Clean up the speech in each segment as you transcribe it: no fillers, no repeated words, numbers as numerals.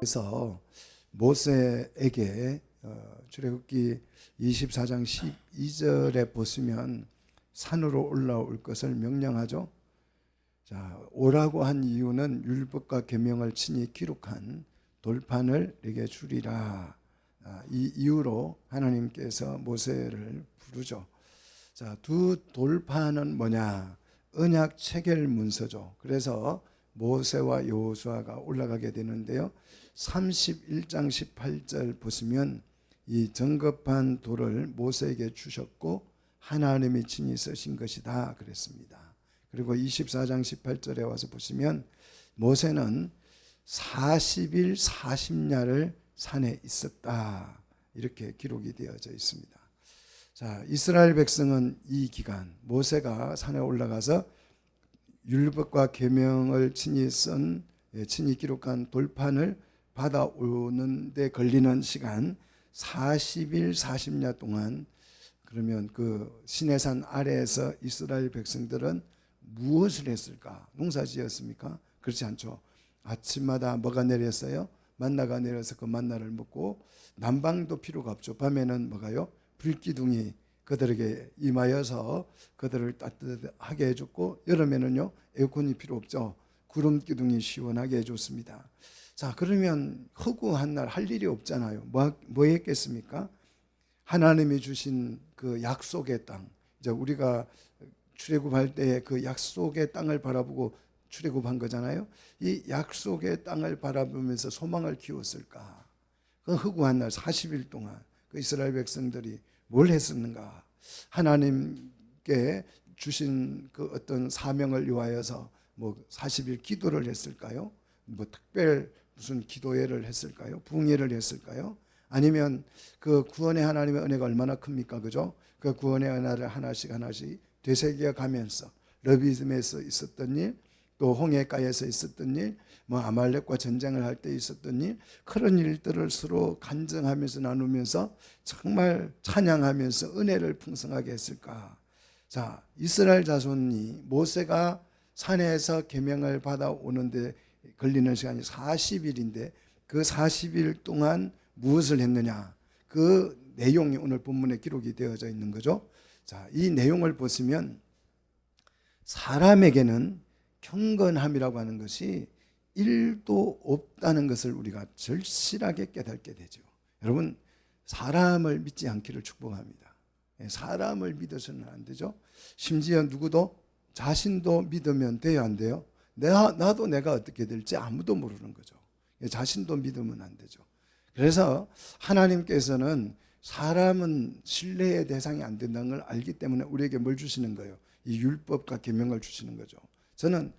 그래서 모세에게 출애굽기 24장 12절에 보시면 산으로 올라올 것을 명령하죠. 자, 오라고 한 이유는 율법과 계명을 친히 기록한 돌판을 내게 주리라. 이 이유로 하나님께서 모세를 부르죠. 자, 두 돌판은 뭐냐? 언약 체결 문서죠. 그래서 모세와 여호수아가 올라가게 되는데요. 31장 18절 보시면 이 정급한 돌을 모세에게 주셨고 하나님이 친히 쓰신 것이다 그랬습니다. 그리고 24장 18절에 와서 보시면 모세는 40일 40야를 산에 있었다 이렇게 기록이 되어져 있습니다. 자, 이스라엘 백성은 이 기간 모세가 산에 올라가서 율법과 계명을 친히 기록한 돌판을 받아오는 데 걸리는 시간 40일 40야 동안, 그러면 그 시내산 아래에서 이스라엘 백성들은 무엇을 했을까? 농사 지었습니까? 그렇지 않죠. 아침마다 뭐가 내렸어요? 만나가 내려서 그 만나를 먹고, 난방도 필요가 없죠. 밤에는 뭐가요? 불기둥이 그들에게 임하여서 그들을 따뜻하게 해줬고, 여름에는요 에어컨이 필요 없죠. 구름기둥이 시원하게 해줬습니다. 자, 그러면 허구한 날 할 일이 없잖아요. 뭐 했겠습니까? 하나님이 주신 그 약속의 땅, 이제 우리가 출애굽할 때 그 약속의 땅을 바라보고 출애굽한 거잖아요. 이 약속의 땅을 바라보면서 소망을 키웠을까? 그 허구한 날 40일 동안 그 이스라엘 백성들이 뭘 했었는가? 하나님께 주신 그 어떤 사명을 위하여서 뭐 40일 기도를 했을까요? 뭐 특별 무슨 기도회를 했을까요? 부흥회를 했을까요? 아니면 그 구원의 하나님의 은혜가 얼마나 큽니까? 그죠? 그 구원의 은혜를 하나씩 되새겨 가면서 러비즘에서 있었던 일, 또 홍해가에서 있었던 일, 뭐 아말렉과 전쟁을 할 때 있었던 일, 그런 일들을 서로 간증하면서 나누면서 정말 찬양하면서 은혜를 풍성하게 했을까? 자, 이스라엘 자손이 모세가 산에서 계명을 받아오는데 걸리는 시간이 40일인데 그 40일 동안 무엇을 했느냐? 그 내용이 오늘 본문에 기록이 되어져 있는 거죠. 자, 이 내용을 보시면 사람에게는 경건함이라고 하는 것이 1도 없다는 것을 우리가 절실하게 깨닫게 되죠. 여러분, 사람을 믿지 않기를 축복합니다. 사람을 믿어서는 안 되죠. 심지어 누구도 자신도 믿으면 돼요, 안 돼요? 나도 내가 어떻게 될지 아무도 모르는 거죠. 자신도 믿으면 안 되죠. 그래서 하나님께서는 사람은 신뢰의 대상이 안 된다는 걸 알기 때문에 우리에게 뭘 주시는 거예요? 이 율법과 계명을 주시는 거죠. 저는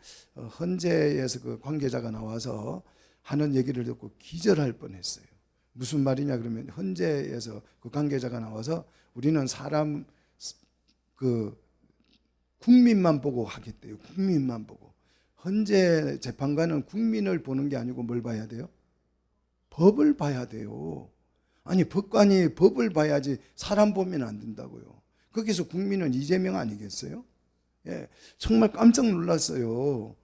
헌재에서 그 관계자가 나와서 하는 얘기를 듣고 기절할 뻔했어요. 무슨 말이냐 그러면 헌재에서 그 관계자가 나와서 우리는 사람 그 국민만 보고 하겠대요. 국민만 보고. 헌재 재판관은 국민을 보는 게 아니고 뭘 봐야 돼요? 법을 봐야 돼요. 아니, 법관이 법을 봐야지 사람 보면 안 된다고요. 거기서 국민은 이재명 아니겠어요? 예, 정말 깜짝 놀랐어요.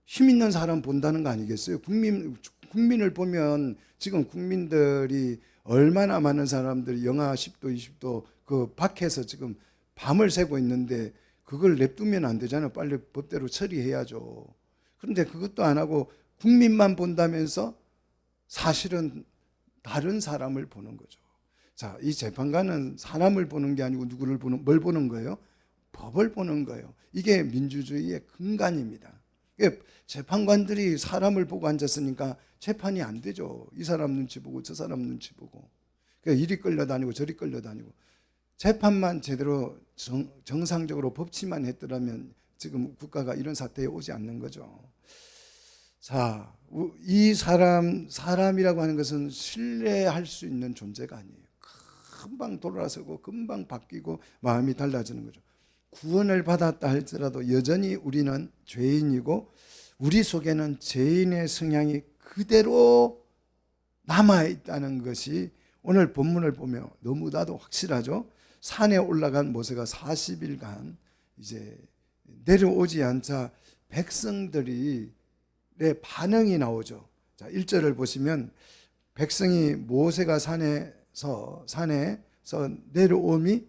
힘 있는 사람 본다는 거 아니겠어요? 국민을 보면 지금 국민들이 얼마나 많은 사람들이 영하 10도, 20도 그 밖에서 지금 밤을 새고 있는데 그걸 냅두면 안 되잖아요. 빨리 법대로 처리해야죠. 그런데 그것도 안 하고 국민만 본다면서 사실은 다른 사람을 보는 거죠. 자, 이 재판관은 사람을 보는 게 아니고 뭘 보는 거예요? 법을 보는 거예요. 이게 민주주의의 근간입니다. 재판관들이 사람을 보고 앉았으니까 재판이 안 되죠. 이 사람 눈치 보고 저 사람 눈치 보고. 이리 끌려다니고 저리 끌려다니고. 재판만 제대로 정상적으로 법치만 했더라면 지금 국가가 이런 사태에 오지 않는 거죠. 자, 이 사람이라고 하는 것은 신뢰할 수 있는 존재가 아니에요. 금방 돌아서고 금방 바뀌고 마음이 달라지는 거죠. 구원을 받았다 할지라도 여전히 우리는 죄인이고 우리 속에는 죄인의 성향이 그대로 남아있다는 것이 오늘 본문을 보면 너무나도 확실하죠. 산에 올라간 모세가 40일간 이제 내려오지 않자 백성들이 반응이 나오죠. 자, 1절을 보시면 백성이 모세가 산에서 내려옴이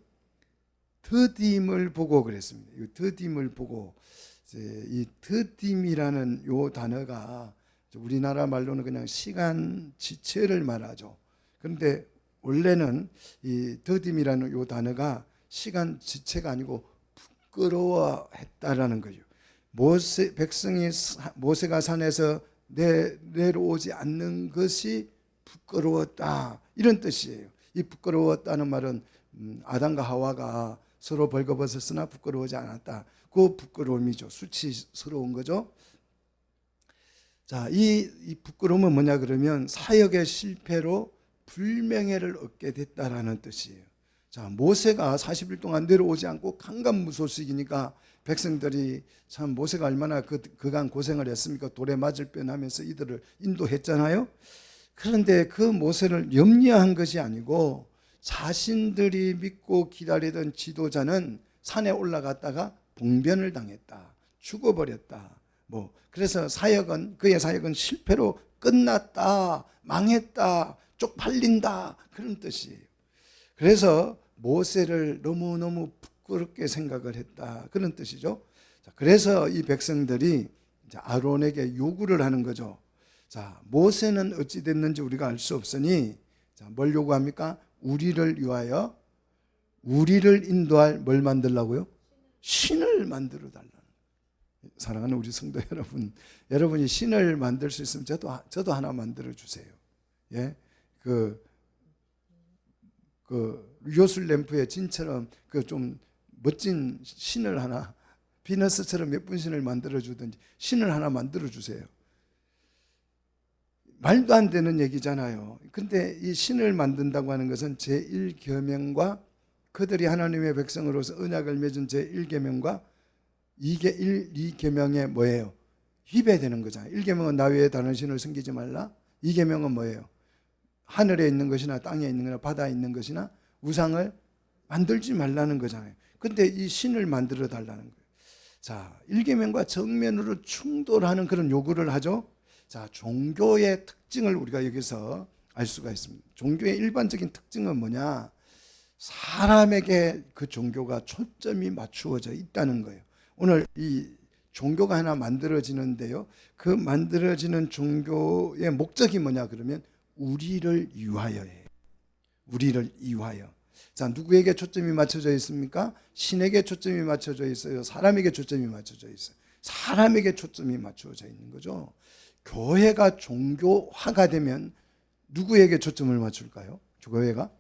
더딤을 보고 그랬습니다. 이 더딤을 보고, 이 더딤이라는 요 단어가 우리나라 말로는 그냥 시간 지체를 말하죠. 그런데 원래는 이 더딤이라는 요 단어가 시간 지체가 아니고 부끄러워했다라는 거죠. 모세가 산에서 내려오지 않는 것이 부끄러웠다, 이런 뜻이에요. 이 부끄러웠다는 말은 아담과 하와가 서로 벌거벗었으나 부끄러워하지 않았다, 그 부끄러움이죠. 수치스러운 거죠. 자, 이 부끄러움은 뭐냐 그러면 사역의 실패로 불명예를 얻게 됐다라는 뜻이에요. 자, 모세가 40일 동안 내려오지 않고 강간무소식이니까 백성들이 참 모세가 얼마나 그간 고생을 했습니까? 돌에 맞을 뻔하면서 이들을 인도했잖아요. 그런데 그 모세를 염려한 것이 아니고 자신들이 믿고 기다리던 지도자는 산에 올라갔다가 봉변을 당했다, 죽어버렸다. 그래서 그의 사역은 실패로 끝났다, 망했다, 쪽팔린다, 그런 뜻이에요. 그래서 모세를 너무너무 부끄럽게 생각을 했다, 그런 뜻이죠. 자, 그래서 이 백성들이 아론에게 요구를 하는 거죠. 자, 모세는 어찌 됐는지 우리가 알 수 없으니, 자, 뭘 요구합니까? 우리를 위하여, 우리를 인도할 뭘 만들라고요? 신을 만들어 달라는 거예요. 사랑하는 우리 성도 여러분, 여러분이 신을 만들 수 있으면 저도 하나 만들어 주세요. 예, 요술 램프의 진처럼 좀 멋진 신을 하나, 비너스처럼 예쁜 신을 만들어 주든지 신을 하나 만들어 주세요. 말도 안 되는 얘기잖아요. 근데 이 신을 만든다고 하는 것은 제1계명과 그들이 하나님의 백성으로서 언약을 맺은 제1계명과 2계명의 뭐예요? 위배되는 거잖아요. 1계명은 나 외에 다른 신을 섬기지 말라. 2계명은 뭐예요? 하늘에 있는 것이나 땅에 있는 것이나 바다에 있는 것이나 우상을 만들지 말라는 거잖아요. 근데 이 신을 만들어 달라는 거예요. 자, 1계명과 정면으로 충돌하는 그런 요구를 하죠. 자, 종교의 특징을 우리가 여기서 알 수가 있습니다. 종교의 일반적인 특징은 뭐냐? 사람에게 그 종교가 초점이 맞추어져 있다는 거예요. 오늘 이 종교가 하나 만들어지는데요, 그 만들어지는 종교의 목적이 뭐냐 그러면 우리를 위하여예요. 우리를 위하여. 자, 누구에게 초점이 맞춰져 있습니까? 신에게 초점이 맞춰져 있어요? 사람에게 초점이 맞춰져 있어요? 사람에게 초점이 맞춰져 있는 거죠. 교회가 종교화가 되면 누구에게 초점을 맞출까요? 교회가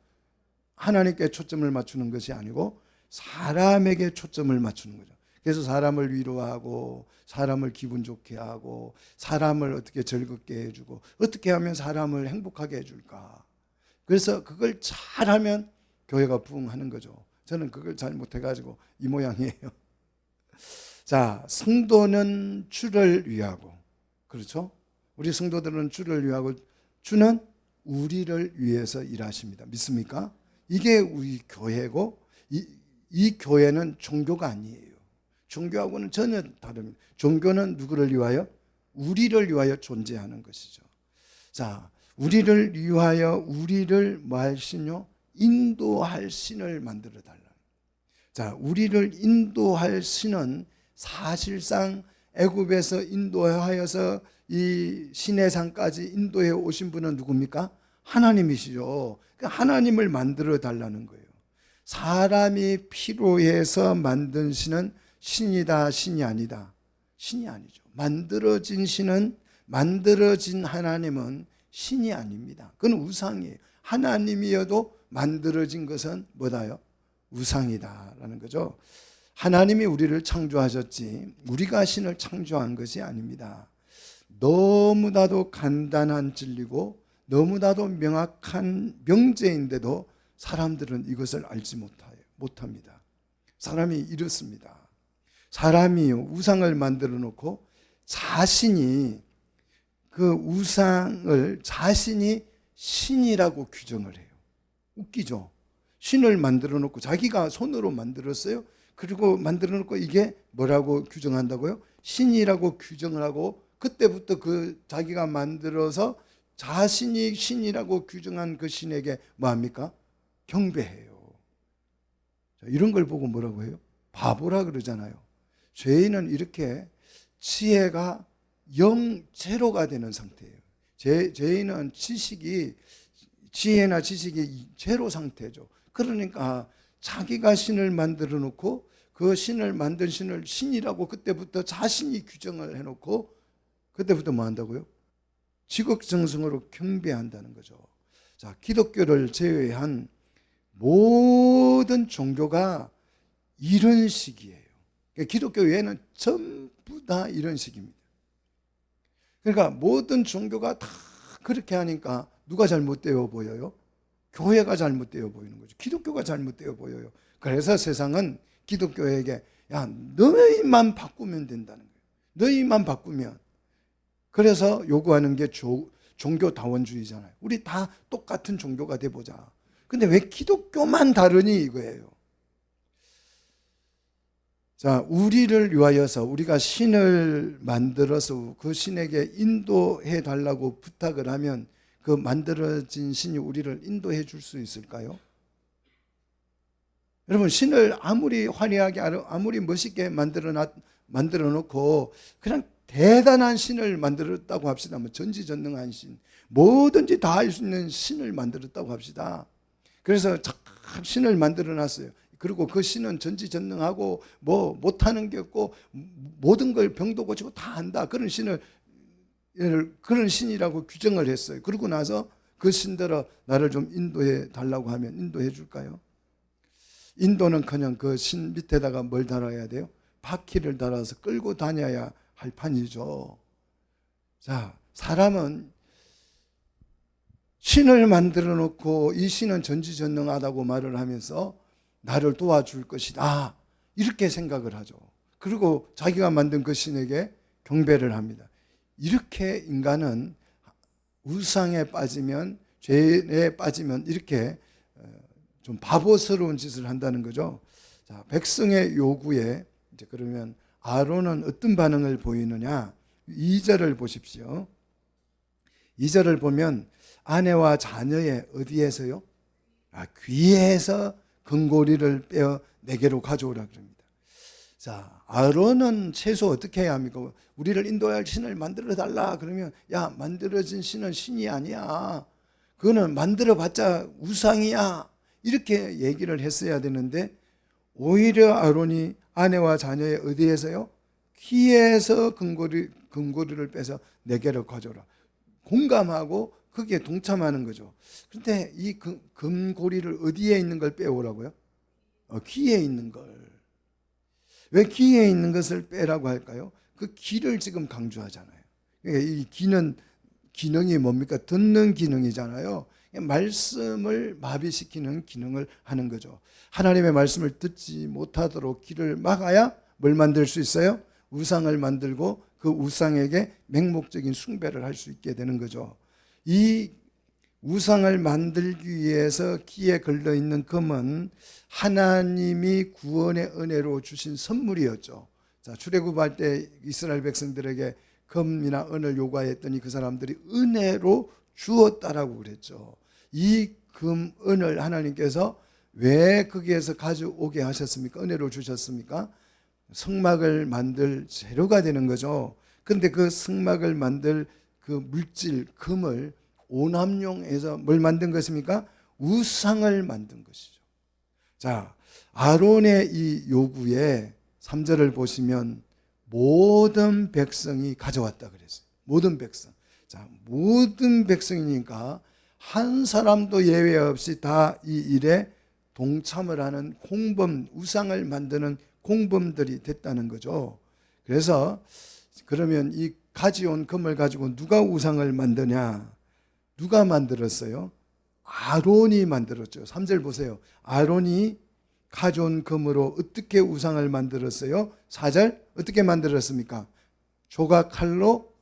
하나님께 초점을 맞추는 것이 아니고 사람에게 초점을 맞추는 거죠. 그래서 사람을 위로하고 사람을 기분 좋게 하고 사람을 어떻게 즐겁게 해주고 어떻게 하면 사람을 행복하게 해줄까. 그래서 그걸 잘하면 교회가 부흥하는 거죠. 저는 그걸 잘 못해가지고 이 모양이에요. 자, 성도는 주를 위하고, 그렇죠? 우리 성도들은 주를 위하고, 주는 우리를 위해서 일하십니다. 믿습니까? 이게 우리 교회고, 이 교회는 종교가 아니에요. 종교하고는 전혀 다릅니다. 종교는 누구를 위하여? 우리를 위하여 존재하는 것이죠. 자, 우리를 위하여 우리를 뭐 할 신요? 인도할 신을 만들어 달라. 자, 우리를 인도할 신은 사실상 애굽에서 인도하여서 이 시내산까지 인도해 오신 분은 누굽니까? 하나님이시죠. 하나님을 만들어 달라는 거예요. 사람이 필요해서 만든 신은 신이다, 신이 아니다. 신이 아니죠. 만들어진 신은, 만들어진 하나님은 신이 아닙니다. 그건 우상이에요. 하나님이어도 만들어진 것은 뭐다요? 우상이다라는 거죠. 하나님이 우리를 창조하셨지 우리가 신을 창조한 것이 아닙니다. 너무나도 간단한 진리고 너무나도 명확한 명제인데도 사람들은 이것을 알지 못합니다. 사람이 이렇습니다. 사람이 우상을 만들어 놓고 자신이 그 우상을 자신이 신이라고 규정을 해요. 웃기죠? 신을 만들어 놓고 자기가 손으로 만들었어요. 그리고 만들어 놓고 이게 뭐라고 규정한다고요? 신이라고 규정을 하고 그때부터 그 자기가 만들어서 자신이 신이라고 규정한 그 신에게 뭐합니까? 경배해요. 이런 걸 보고 뭐라고 해요? 바보라 그러잖아요. 죄인은 이렇게 지혜가 제로가 되는 상태예요. 죄인은 지혜나 지식이 제로 상태죠. 그러니까 자기가 신을 만들어 놓고 그 신을 만든 신을 신이라고 그때부터 자신이 규정을 해놓고 그때부터 뭐 한다고요? 지극정성으로 경배한다는 거죠. 자, 기독교를 제외한 모든 종교가 이런 식이에요. 기독교 외에는 전부 다 이런 식입니다. 그러니까 모든 종교가 다 그렇게 하니까 누가 잘못되어 보여요? 교회가 잘못되어 보이는 거죠. 기독교가 잘못되어 보여요. 그래서 세상은 기독교에게 야, 너희만 바꾸면 된다는 거예요. 너희만 바꾸면. 그래서 요구하는 게 종교다원주의잖아요. 우리 다 똑같은 종교가 돼보자. 근데 왜 기독교만 다르니 이거예요. 자, 우리를 위하여서 우리가 신을 만들어서 그 신에게 인도해 달라고 부탁을 하면 그 만들어진 신이 우리를 인도해 줄 수 있을까요? 여러분, 신을 아무리 화려하게 아무리 멋있게 만들어 놓고 그냥 대단한 신을 만들었다고 합시다. 뭐 전지전능한 신, 뭐든지 다 할 수 있는 신을 만들었다고 합시다. 그래서 참 신을 만들어 놨어요. 그리고 그 신은 전지전능하고 뭐 못하는 게 없고 모든 걸 병도 고치고 다 한다. 그런 신이라고 규정을 했어요. 그러고 나서 그 신대로 나를 좀 인도해 달라고 하면 인도해 줄까요? 인도는커녕 그 신 밑에다가 뭘 달아야 돼요? 바퀴를 달아서 끌고 다녀야 할 판이죠. 자, 사람은 신을 만들어 놓고 이 신은 전지전능하다고 말을 하면서 나를 도와줄 것이다, 이렇게 생각을 하죠. 그리고 자기가 만든 그 신에게 경배를 합니다. 이렇게 인간은 우상에 빠지면, 죄에 빠지면 이렇게 좀 바보스러운 짓을 한다는 거죠. 자, 백성의 요구에 이제 그러면 아론은 어떤 반응을 보이느냐? 2절을 보십시오. 2절을 보면 아내와 자녀의 어디에서요? 귀에서 금고리를 빼어 내게로 가져오라 그럽니다. 자, 아론은 최소 어떻게 해야 합니까? 우리를 인도할 신을 만들어 달라 그러면 야, 만들어진 신은 신이 아니야. 그거는 만들어봤자 우상이야. 이렇게 얘기를 했어야 되는데 오히려 아론이 아내와 자녀의 어디에서요? 귀에서 금고리를 빼서 내게로 가져오라. 공감하고 거기에 동참하는 거죠. 그런데 이 금고리를 어디에 있는 걸 빼오라고요? 귀에 있는 걸. 왜 귀에 있는 것을 빼라고 할까요? 그 귀를 지금 강조하잖아요. 그러니까 이 귀는 기능이 뭡니까? 듣는 기능이잖아요. 말씀을 마비시키는 기능을 하는 거죠. 하나님의 말씀을 듣지 못하도록 귀를 막아야 뭘 만들 수 있어요? 우상을 만들고 그 우상에게 맹목적인 숭배를 할 수 있게 되는 거죠. 이 우상을 만들기 위해서 귀에 걸려있는 금은 하나님이 구원의 은혜로 주신 선물이었죠. 자, 출애굽할 때 이스라엘 백성들에게 금이나 은을 요구했더니 그 사람들이 은혜로 주었다라고 그랬죠. 이 금, 은을 하나님께서 왜 거기에서 가져오게 하셨습니까? 은혜로 주셨습니까? 성막을 만들 재료가 되는 거죠. 그런데 그 성막을 만들 그 물질, 금을 오남용해서 뭘 만든 것입니까? 우상을 만든 것이죠. 자, 아론의 이 요구에 3절을 보시면 모든 백성이 가져왔다 그랬어요. 모든 백성. 자, 모든 백성이니까 한 사람도 예외 없이 다 이 일에 동참을 하는 공범, 우상을 만드는 공범들이 됐다는 거죠. 그래서 그러면 이 가져온 금을 가지고 누가 우상을 만드냐? 누가 만들었어요? 아론이 만들었죠. 3절 보세요. 아론이 가져온 금으로 어떻게 우상을 만들었어요? 4절 어떻게 만들었습니까? 조각칼로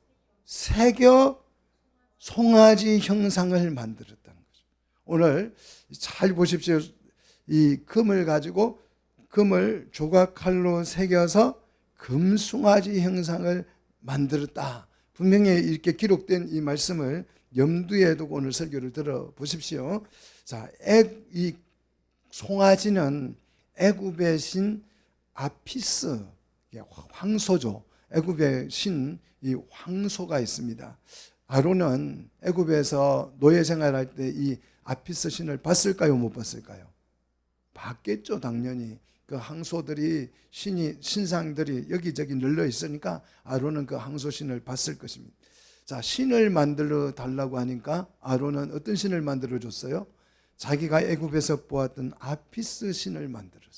새겨 송아지 형상을 만들었다는 거죠. 오늘 잘 보십시오. 이 금을 가지고 금을 조각칼로 새겨서 금송아지 형상을 만들었다. 분명히 이렇게 기록된 이 말씀을 염두에 두고 오늘 설교를 들어보십시오. 자, 이 송아지는 애굽의 신 아피스, 황소죠. 애굽의 신 이 황소가 있습니다. 아론은 애굽에서 노예 생활할 때 이 아피스 신을 봤을까요? 못 봤을까요? 봤겠죠, 당연히. 그 황소들이 신상들이 여기저기 널려 있으니까 아론은 그 황소 신을 봤을 것입니다. 자, 신을 만들어 달라고 하니까 아론은 어떤 신을 만들어 줬어요? 자기가 애굽에서 보았던 아피스 신을 만들었어요.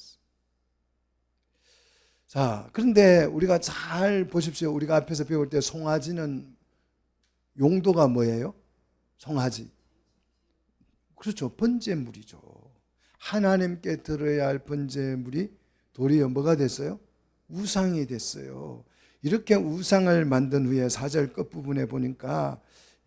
자, 그런데 우리가 잘 보십시오. 우리가 앞에서 배울 때 송아지는 용도가 뭐예요? 송아지. 그렇죠. 번제물이죠. 하나님께 드려야 할 번제물이 도리어 뭐가 됐어요? 우상이 됐어요. 이렇게 우상을 만든 후에 4절 끝부분에 보니까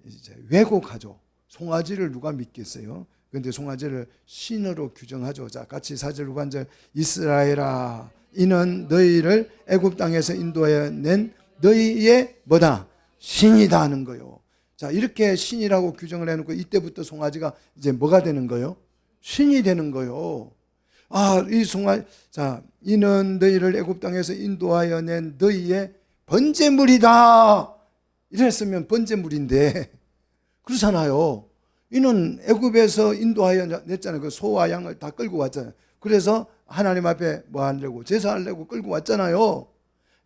이제 왜곡하죠. 송아지를 누가 믿겠어요? 그런데 송아지를 신으로 규정하죠. 자, 같이 4절 후반절 이스라엘아 이는 너희를 애굽 땅에서 인도해 낸 너희의 뭐다? 신이다 하는 거예요. 자, 이렇게 신이라고 규정을 해놓고 이때부터 송아지가 이제 뭐가 되는 거예요? 신이 되는 거예요. 아, 이 송아지, 자, 이는 너희를 애굽 땅에서 인도하여 낸 너희의 번제물이다. 이랬으면 번제물인데 그렇잖아요. 이는 애굽에서 인도하여 냈잖아요. 그 소와 양을 다 끌고 왔잖아요. 그래서 하나님 앞에 뭐 하려고 제사하려고 끌고 왔잖아요.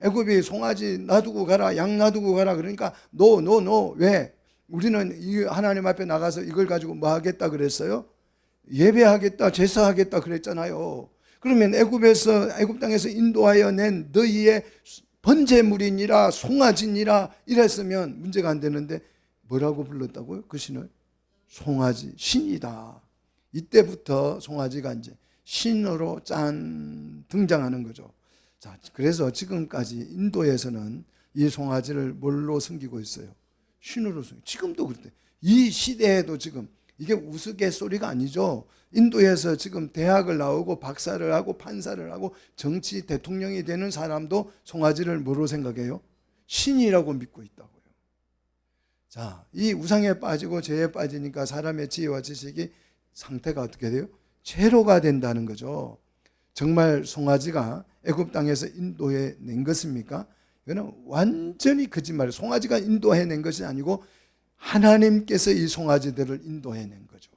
애굽이 송아지 놔두고 가라, 양 놔두고 가라 그러니까 노 왜? 우리는 이 하나님 앞에 나가서 이걸 가지고 뭐 하겠다 그랬어요? 예배하겠다, 제사하겠다 그랬잖아요. 그러면 애굽 땅에서 인도하여 낸 너희의 번제물이니라 송아지니라 이랬으면 문제가 안 되는데 뭐라고 불렀다고요? 그 신을 송아지, 신이다. 이때부터 송아지가 이제 신으로 짠 등장하는 거죠. 자, 그래서 지금까지 인도에서는 이 송아지를 뭘로 섬기고 있어요? 신으로 섬기고. 지금도 그렇대. 이 시대에도 지금 이게 우스갯소리가 아니죠. 인도에서 지금 대학을 나오고 박사를 하고 판사를 하고 정치 대통령이 되는 사람도 송아지를 뭐로 생각해요? 신이라고 믿고 있다고요. 자, 이 우상에 빠지고 죄에 빠지니까 사람의 지혜와 지식이 상태가 어떻게 돼요? 죄로가 된다는 거죠. 정말 송아지가 애굽 땅에서 인도해 낸 것입니까? 이거는 완전히 거짓말이에요. 송아지가 인도해 낸 것이 아니고 하나님께서 이 송아지들을 인도해 낸 거죠.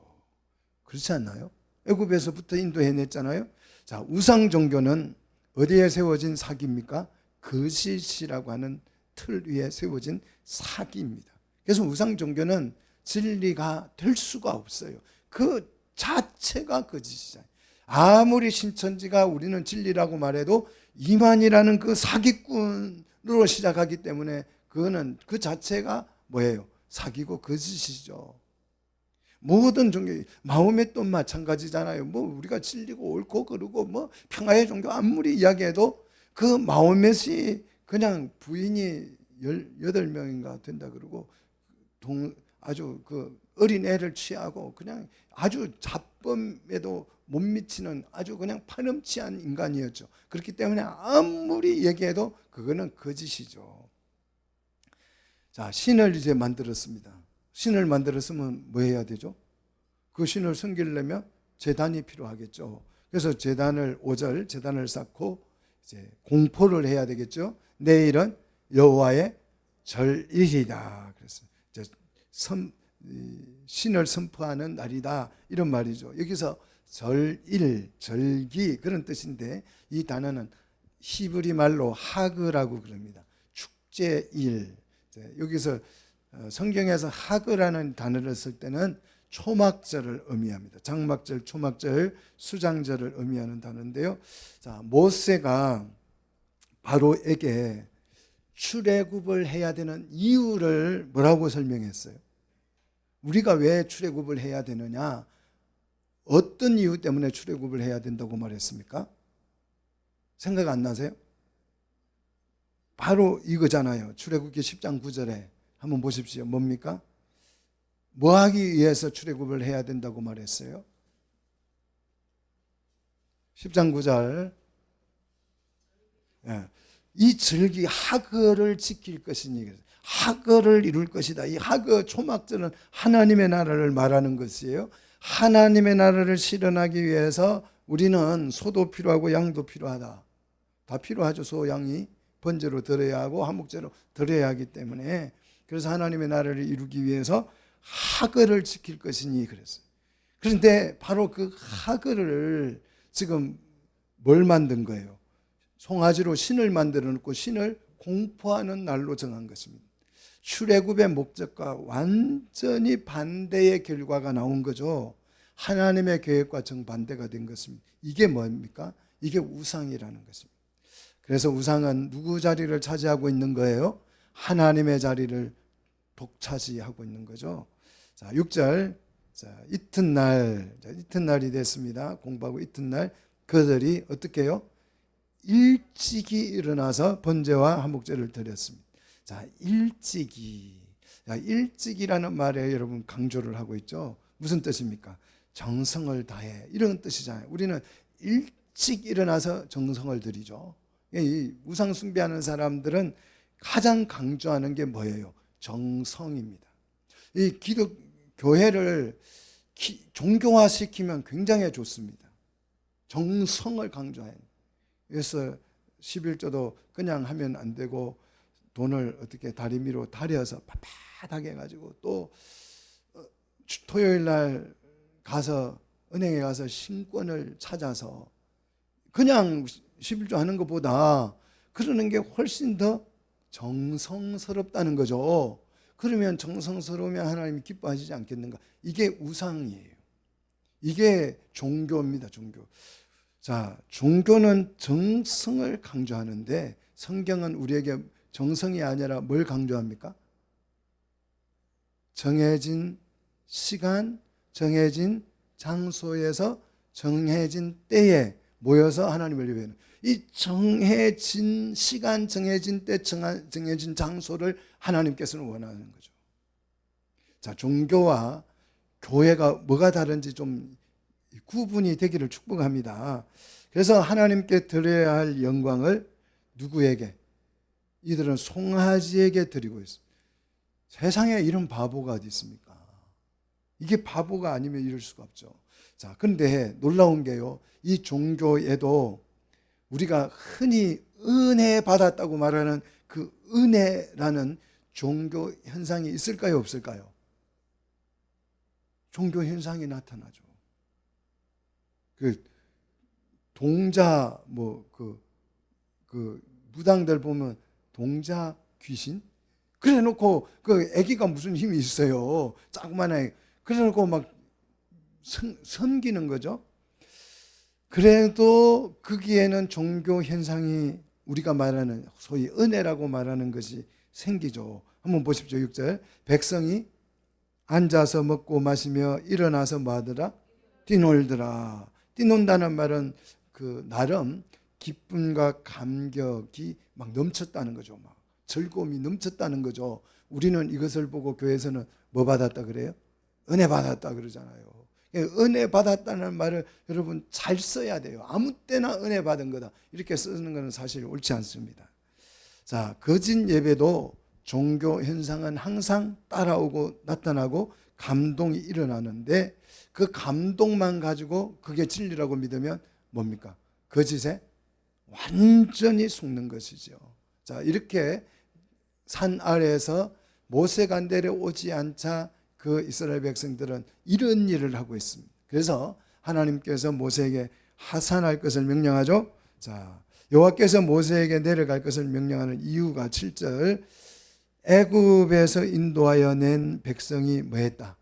그렇지 않나요? 애굽에서부터 인도해 냈잖아요. 자, 우상 종교는 어디에 세워진 사기입니까? 거짓이라고 하는 틀 위에 세워진 사기입니다. 그래서 우상 종교는 진리가 될 수가 없어요. 그 자체가 거짓이잖아요. 아무리 신천지가 우리는 진리라고 말해도 이만이라는 그 사기꾼으로 시작하기 때문에 그거는 그 자체가 뭐예요? 사기고 거짓이죠. 모든 종교, 마음의 또 마찬가지잖아요. 뭐 우리가 진리고 옳고 그르고 뭐 평화의 종교 아무리 이야기해도 그 마음맷이 그냥 부인이 18명인가 된다 그러고 아주 그 어린 애를 취하고 그냥 아주 잡범에도 못 미치는 아주 그냥 파렴치한 인간이었죠. 그렇기 때문에 아무리 얘기해도 그거는 거짓이죠. 자, 신을 이제 만들었습니다. 신을 만들었으면 뭐 해야 되죠? 그 신을 섬기려면 제단이 필요하겠죠. 그래서 제단을 5절 제단을 쌓고 이제 공포를 해야 되겠죠. 내일은 여호와의 절일이다. 그래서 이제 신을 선포하는 날이다 이런 말이죠. 여기서 절일, 절기 그런 뜻인데 이 단어는 히브리 말로 하그라고 그럽니다. 축제일. 여기서 성경에서 하그라는 단어를 쓸 때는 초막절을 의미합니다. 장막절, 초막절, 수장절을 의미하는 단어인데요. 자, 모세가 바로에게 출애굽을 해야 되는 이유를 뭐라고 설명했어요? 우리가 왜 출애굽을 해야 되느냐? 어떤 이유 때문에 출애굽을 해야 된다고 말했습니까? 생각 안 나세요? 바로 이거잖아요. 출애굽기 10장 9절에 한번 보십시오. 뭡니까? 뭐 하기 위해서 출애굽을 해야 된다고 말했어요? 10장 9절. 이 절기 하그를 지킬 것이니 하거를 이룰 것이다. 이 하거 초막절은 하나님의 나라를 말하는 것이에요. 하나님의 나라를 실현하기 위해서 우리는 소도 필요하고 양도 필요하다. 다 필요하죠. 소, 양이 번제로 드려야 하고 화목제로 드려야 하기 때문에, 그래서 하나님의 나라를 이루기 위해서 하거를 지킬 것이니 그랬어요. 그런데 바로 그 하거를 지금 뭘 만든 거예요? 송아지로 신을 만들어 놓고 신을 공포하는 날로 정한 것입니다. 출애굽의 목적과 완전히 반대의 결과가 나온 거죠. 하나님의 계획과 정반대가 된 것입니다. 이게 뭡니까? 이게 우상이라는 것입니다. 그래서 우상은 누구 자리를 차지하고 있는 거예요? 하나님의 자리를 독차지하고 있는 거죠. 자, 6절. 자, 이튿날이 됐습니다. 공부하고 이튿날 그들이 어떻게 해요? 일찍이 일어나서 번제와 화목제를 드렸습니다. 자, 일찍이. 자, 일찍이라는 말에 여러분 강조를 하고 있죠. 무슨 뜻입니까? 정성을 다해, 이런 뜻이잖아요. 우리는 일찍 일어나서 정성을 들이죠. 이 우상 숭배하는 사람들은 가장 강조하는 게 뭐예요? 정성입니다. 이 교회를 종교화시키면 굉장히 좋습니다. 정성을 강조해요. 그래서 11조도 그냥 하면 안 되고 돈을 어떻게 다리미로 다려서 빳빳하게 해가지고, 또 토요일 날 가서 은행에 가서 신권을 찾아서 그냥 11조 하는 것보다 그러는 게 훨씬 더 정성스럽다는 거죠. 그러면 정성스러우면 하나님이 기뻐하시지 않겠는가? 이게 우상이에요. 이게 종교입니다. 종교. 자, 종교는 정성을 강조하는데 성경은 우리에게 정성이 아니라 뭘 강조합니까? 정해진 시간, 정해진 장소에서 정해진 때에 모여서 하나님을 예배하는, 이 정해진 시간, 정해진 때, 정해진 장소를 하나님께서는 원하는 거죠. 자, 종교와 교회가 뭐가 다른지 좀 구분이 되기를 축복합니다. 그래서 하나님께 드려야 할 영광을 누구에게? 이들은 송아지에게 드리고 있습니다. 세상에 이런 바보가 어디 있습니까? 이게 바보가 아니면 이럴 수가 없죠. 자, 그런데 놀라운 게요, 이 종교에도 우리가 흔히 은혜 받았다고 말하는 그 은혜라는 종교 현상이 있을까요, 없을까요? 종교 현상이 나타나죠. 그 동자 그 무당들 보면 동자 귀신 그래 놓고 그 아기가 무슨 힘이 있어요. 조그만 아이. 그래 놓고 막 섬기는 거죠. 그래도 거기에는 종교 현상이 우리가 말하는 소위 은혜라고 말하는 것이 생기죠. 한번 보십시오. 6절. 백성이 앉아서 먹고 마시며 일어나서 뭐 하더라? 뛰놀더라. 뛰논다는 말은 그 나름 기쁨과 감격이 막 넘쳤다는 거죠. 막 즐거움이 넘쳤다는 거죠. 우리는 이것을 보고 교회에서는 뭐 받았다 그래요? 은혜 받았다 그러잖아요. 은혜 받았다는 말을 여러분 잘 써야 돼요. 아무 때나 은혜 받은 거다 이렇게 쓰는 것은 사실 옳지 않습니다. 자, 거짓 예배도 종교 현상은 항상 따라오고 나타나고 감동이 일어나는데, 그 감동만 가지고 그게 진리라고 믿으면 뭡니까? 거짓에 완전히 속는 것이죠. 자, 이렇게 산 아래에서 모세가 내려오지 않자 그 이스라엘 백성들은 이런 일을 하고 있습니다. 그래서 하나님께서 모세에게 하산할 것을 명령하죠. 자, 여호와께서 모세에게 내려갈 것을 명령하는 이유가 7절. 애굽에서 인도하여 낸 백성이 뭐했다?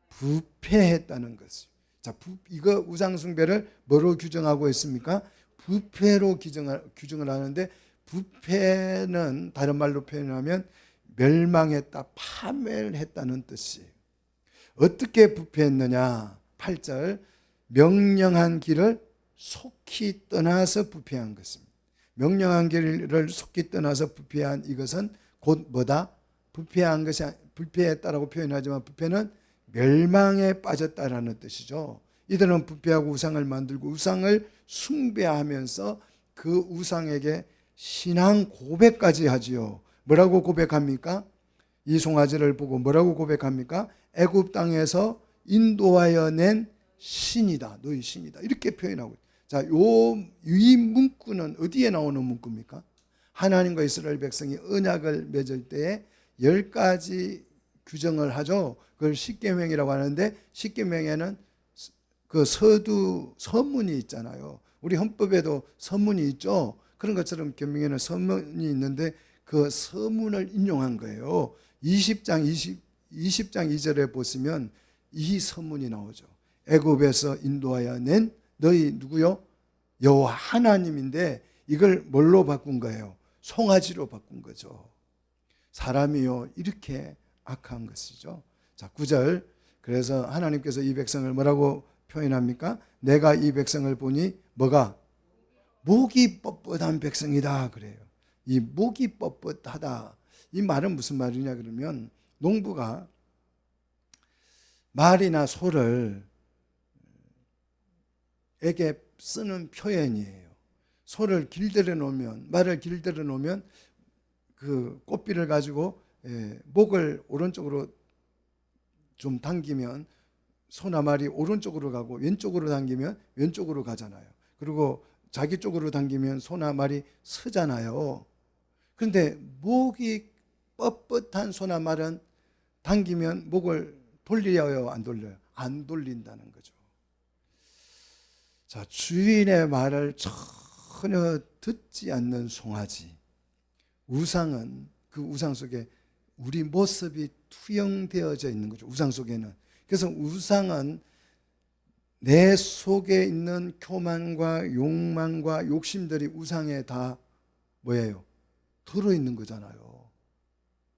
부패했다는 것이죠. 자, 이거 우상숭배를 뭐로 규정하고 있습니까? 부패로 규정을 하는데, 부패는 다른 말로 표현하면 멸망했다, 파멸했다는 뜻이에요. 어떻게 부패했느냐? 8절. 명령한 길을 속히 떠나서 부패한 것입니다. 명령한 길을 속히 떠나서 부패한 이것은 곧 뭐다? 부패한 것이, 부패했다라고 표현하지만 부패는 멸망에 빠졌다라는 뜻이죠. 이들은 부패하고 우상을 만들고 우상을 숭배하면서 그 우상에게 신앙 고백까지 하지요. 뭐라고 고백합니까? 이 송아지를 보고 뭐라고 고백합니까? 애굽 땅에서 인도하여 낸 신이다. 너희 신이다. 이렇게 표현하고 있어요. 자, 이 문구는 어디에 나오는 문구입니까? 하나님과 이스라엘 백성이 언약을 맺을 때에 10가지 규정을 하죠. 그걸 십계명이라고 하는데, 십계명에는 그 서문이 있잖아요. 우리 헌법에도 서문이 있죠. 그런 것처럼 계명에는 서문이 있는데 그 서문을 인용한 거예요. 20장 2절에 보시면 이 서문이 나오죠. 애굽에서 인도하여 낸 너희 누구요? 여호와 하나님인데, 이걸 뭘로 바꾼 거예요? 송아지로 바꾼 거죠. 사람이요 이렇게 악한 것이죠. 자, 9절. 그래서 하나님께서 이 백성을 뭐라고 표현합니까? 내가 이 백성을 보니 뭐가? 목이 뻣뻣한 백성이다 그래요. 이 목이 뻣뻣하다, 이 말은 무슨 말이냐 그러면, 농부가 말이나 소를 에게 쓰는 표현이에요. 소를 길들여 놓으면, 말을 길들여 놓으면 그 꽃비를 가지고 목을 오른쪽으로 좀 당기면 소나 말이 오른쪽으로 가고, 왼쪽으로 당기면 왼쪽으로 가잖아요. 그리고 자기 쪽으로 당기면 소나 말이 서잖아요. 그런데 목이 뻣뻣한 소나 말은 당기면 목을 돌려요, 안 돌려요? 안 돌린다는 거죠. 자, 주인의 말을 전혀 듣지 않는 송아지. 우상은, 그 우상 속에 우리 모습이 투영되어져 있는 거죠. 우상 속에는. 그래서 우상은 내 속에 있는 교만과 욕망과 욕심들이 우상에 다 뭐예요? 들어있는 거잖아요.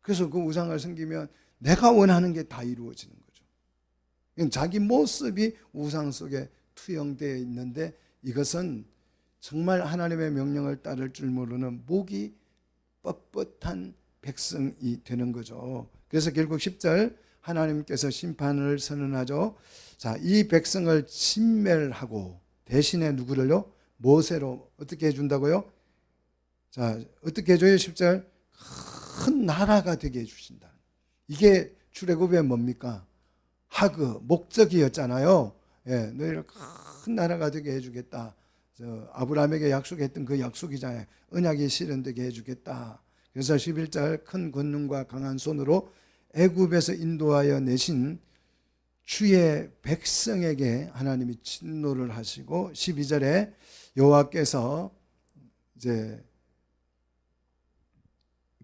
그래서 그 우상을 섬기면 내가 원하는 게 다 이루어지는 거죠. 자기 모습이 우상 속에 투영되어 있는데, 이것은 정말 하나님의 명령을 따를 줄 모르는 목이 뻣뻣한 백성이 되는 거죠. 그래서 결국 10절, 하나님께서 심판을 선언하죠. 자, 이 백성을 진멸하고 대신에 누구를요? 모세로 어떻게 해준다고요? 자, 어떻게 해줘요? 10절, 큰 나라가 되게 해주신다. 이게 출애굽의 뭡니까? 하그, 목적이었잖아요. 예, 너희를 큰 나라가 되게 해주겠다. 아브라함에게 약속했던 그 약속이잖아요. 언약이 실현되게 해주겠다. 그래서 11절, 큰 권능과 강한 손으로 애굽에서 인도하여 내신 주의 백성에게 하나님이 진노를 하시고, 12절에 여호와께서 이제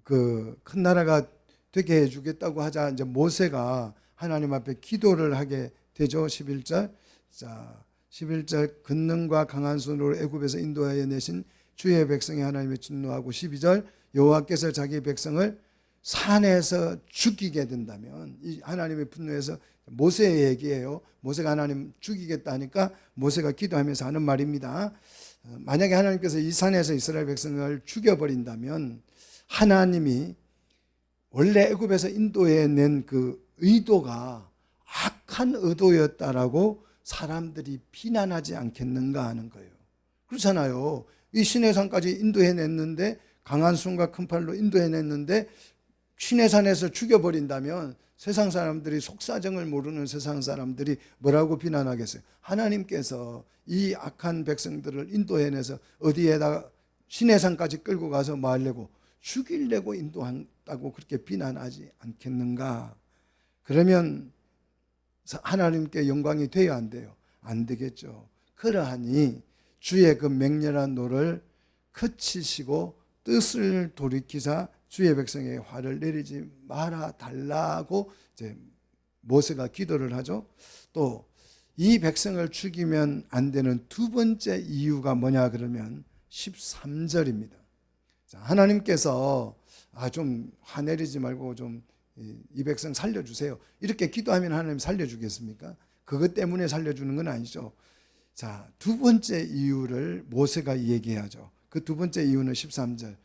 그 큰 나라가 되게 해주겠다고 하자 이제 모세가 하나님 앞에 기도를 하게 되죠. 11절. 자, 11절, 권능과 강한 손으로 애굽에서 인도하여 내신 주의 백성이 하나님의 진노하고, 12절, 여호와께서 자기 백성을 산에서 죽이게 된다면, 이 하나님의 분노에서 모세의 얘기예요. 모세가 하나님 죽이겠다 하니까 모세가 기도하면서 하는 말입니다. 만약에 하나님께서 이 산에서 이스라엘 백성을 죽여버린다면, 하나님이 원래 애굽에서 인도해 낸 그 의도가 악한 의도였다라고 사람들이 비난하지 않겠는가 하는 거예요. 그렇잖아요. 이 시내산까지 인도해냈는데, 강한 손과 큰 팔로 인도해냈는데 시내산에서 죽여버린다면 세상 사람들이, 속사정을 모르는 세상 사람들이 뭐라고 비난하겠어요? 하나님께서 이 악한 백성들을 인도해내서 어디에다가 시내산까지 끌고 가서 뭐 하려고? 죽이려고 인도한다고 그렇게 비난하지 않겠는가? 그러면 하나님께 영광이 돼야 안 돼요? 안 되겠죠. 그러하니 주의 그 맹렬한 노를 그치시고 뜻을 돌이키사 주의 백성에게 화를 내리지 말아 달라고 이제 모세가 기도를 하죠. 또 이 백성을 죽이면 안 되는 두 번째 이유가 뭐냐 그러면 13절입니다. 자, 하나님께서 좀 화내리지 말고 좀 이 백성 살려주세요. 이렇게 기도하면 하나님 살려주겠습니까? 그것 때문에 살려주는 건 아니죠. 자, 두 번째 이유를 모세가 얘기하죠. 그 두 번째 이유는 13절.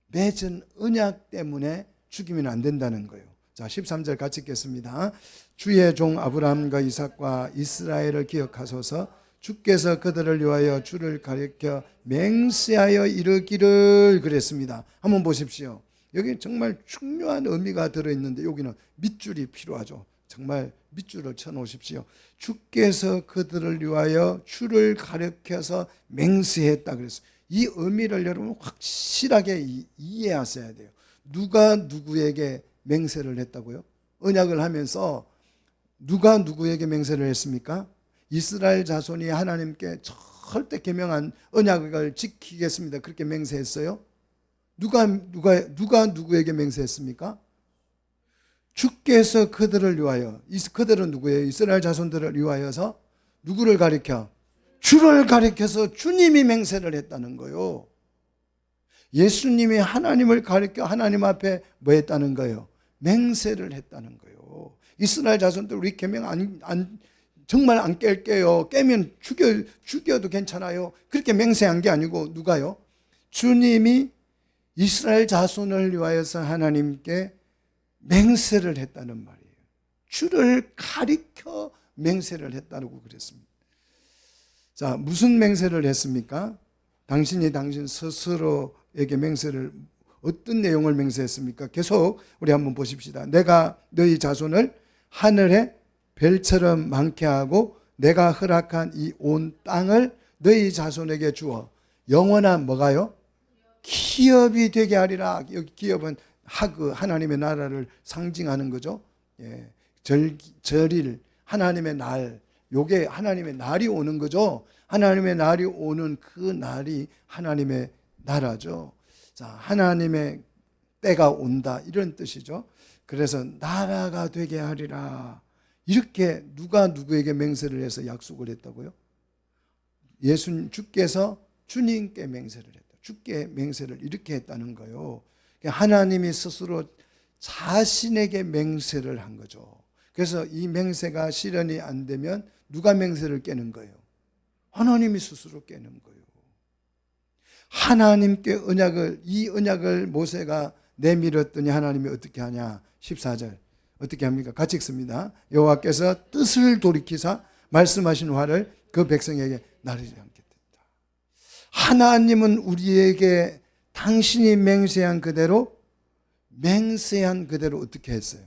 맺은 언약 때문에 죽이면 안 된다는 거예요. 자, 13절 같이 읽겠습니다. 주의 종 아브라함과 이삭과 이스라엘을 기억하소서. 주께서 그들을 위하여 주를 가리켜 맹세하여 이르기를 그랬습니다. 한번 보십시오. 여기 정말 중요한 의미가 들어있는데 여기는 밑줄이 필요하죠. 정말 밑줄을 쳐놓으십시오. 주께서 그들을 위하여 주를 가리켜서 맹세했다 그랬어요. 이 의미를 여러분 확실하게 이해하셔야 돼요. 누가 누구에게 맹세를 했다고요? 언약을 하면서 누가 누구에게 맹세를 했습니까? 이스라엘 자손이 하나님께 절대 계명한 언약을 지키겠습니다. 그렇게 맹세했어요. 누가 누구에게 맹세했습니까? 주께서 그들을 위하여, 그들은 누구예요? 이스라엘 자손들을 위하여서 누구를 가리켜? 주를 가리켜서 주님이 맹세를 했다는 거예요. 예수님이 하나님을 가리켜 하나님 앞에 뭐 했다는 거예요? 맹세를 했다는 거예요. 이스라엘 자손들 우리 계명 정말 안 깰게요. 깨면 죽여도 괜찮아요. 그렇게 맹세한 게 아니고 누가요? 주님이 이스라엘 자손을 위하여서 하나님께 맹세를 했다는 말이에요. 주를 가리켜 맹세를 했다고 그랬습니다. 자, 무슨 맹세를 했습니까? 당신이 당신 스스로에게 맹세를 어떤 내용을 맹세했습니까? 계속 우리 한번 보십시다. 내가 너희 자손을 하늘의 별처럼 많게 하고 내가 허락한 이 온 땅을 너희 자손에게 주어 영원한 뭐가요? 기업이 되게 하리라. 여기 기업은 하나님의 나라를 상징하는 거죠. 예. 절일 하나님의 날, 요게 하나님의 날이 오는 거죠. 하나님의 날이 오는 그 날이 하나님의 나라죠. 자, 하나님의 때가 온다 이런 뜻이죠. 그래서 나라가 되게 하리라. 이렇게 누가 누구에게 맹세를 해서 약속을 했다고요? 주께서 주님께 맹세를 했다. 주께 맹세를 이렇게 했다는 거예요. 하나님이 스스로 자신에게 맹세를 한 거죠. 그래서 이 맹세가 실현이 안 되면 누가 맹세를 깨는 거예요? 하나님이 스스로 깨는 거예요. 하나님께 이 언약을 모세가 내밀었더니 하나님이 어떻게 하냐? 14절 어떻게 합니까? 같이 읽습니다. 여호와께서 뜻을 돌이키사 말씀하신 화를 그 백성에게 나르지 않게 됐다. 하나님은 우리에게 당신이 맹세한 그대로 어떻게 했어요?